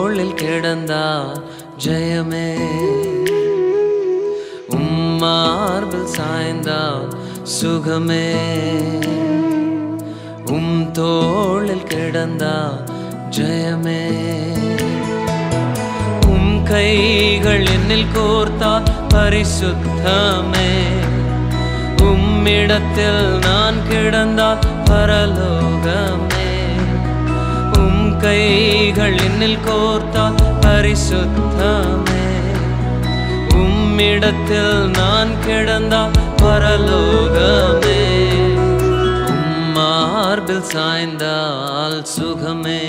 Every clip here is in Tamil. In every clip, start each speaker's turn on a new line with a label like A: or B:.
A: தோளில் கிடந்தால் ஜெயமே, மார்பில் சாய்ந்தால் சுகமே. தோளில் கிடந்தால் ஜெயமே, கைகள் என்னில் கோர்த்தால் பரிசுத்தமே. உம்மிடத்தில் நான் கிடந்தால் பரலோகமே. கைகள் என்னில் கோர்த்தால் பரிசுத்தமே. உம்மிடத்தில் நான் கிடந்தால் பரலோகமே. மார்பில் சாய்ந்தால் சுகமே,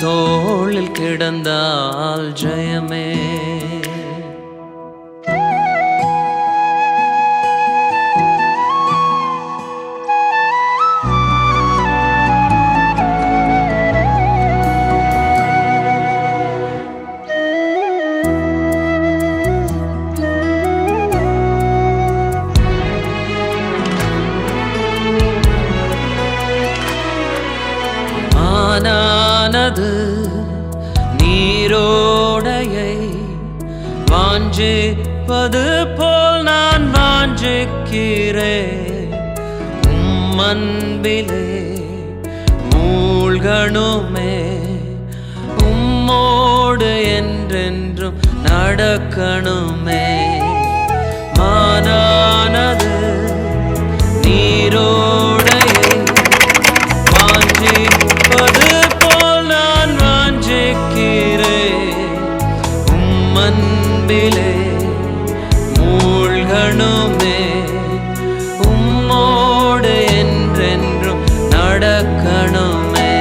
A: தோளில் கிடந்தால் ஜெயமே. நானது நீரோடையை வாஞ்சிப்பது போல் நான் வாஞ்சிக்கிறேன். அன்பிலே மூழ்கணுமே, உம்மோடு என்றென்றும் நடக்கணுமே. மானானது நீரோடையை வாஞ்சிப்பது போல் நான் வாஞ்சிக்கிறேன். அன்பிலே மூழ்கணுமே, உம்மோடு என்றென்றும் நடக்கணுமே.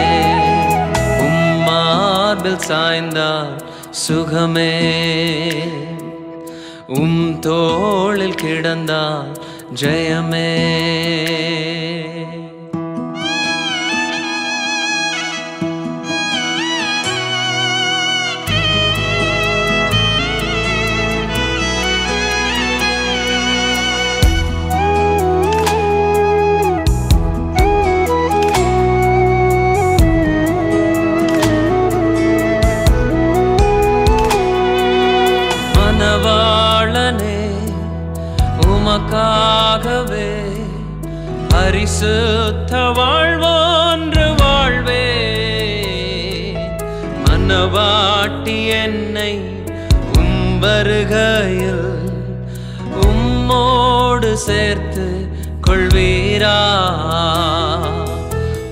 A: மார்பில் சாய்ந்தால் சுகமே, தோளில் கிடந்தால் ஜெயமே. மணவாளனே உமக்காகவே பரிசுத்த வாழ்வொன்று வாழ்வே. மணவாட்டி என்னை வருகையில் உம்மோடு சேர்த்து கொள்வீரா.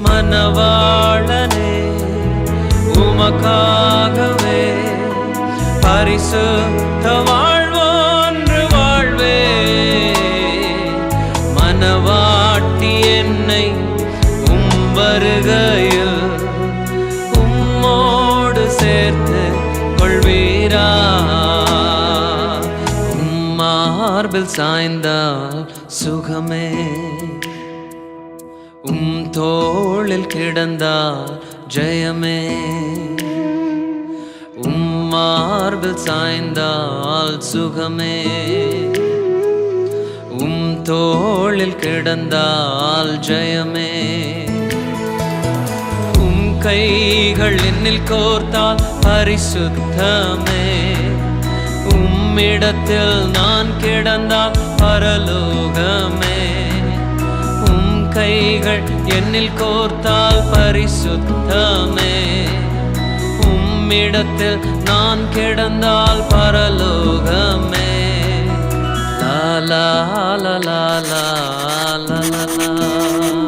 A: மணவாளனே உமக்காகவே பரிசுத்த வாழ்வொன்று வாழ்வே. மணவாட்டி என்னை வருகையில் உம்மோடு சேர்த்து கொள்வீரா. மார்பில் சாய்ந்தால் சுகமே, தோளில் கிடந்தால் ஜெயமே. மார்பில் சாய்ந்தால் சுகமே, தோளில் கிடந்தால் ஜெயமே. கைகள் என்னில் கோர்த்தால் பரிசுத்தமே. உம்மிடத்தில் நான் கிடந்தால் பரலோகமே. கைகள் என்னில் கோர்த்தால் பரிசுத்தமே. உம்மிடத்தில் நான் கிடந்தால் பரலோகமே. லா லா லா லா லா லா லா.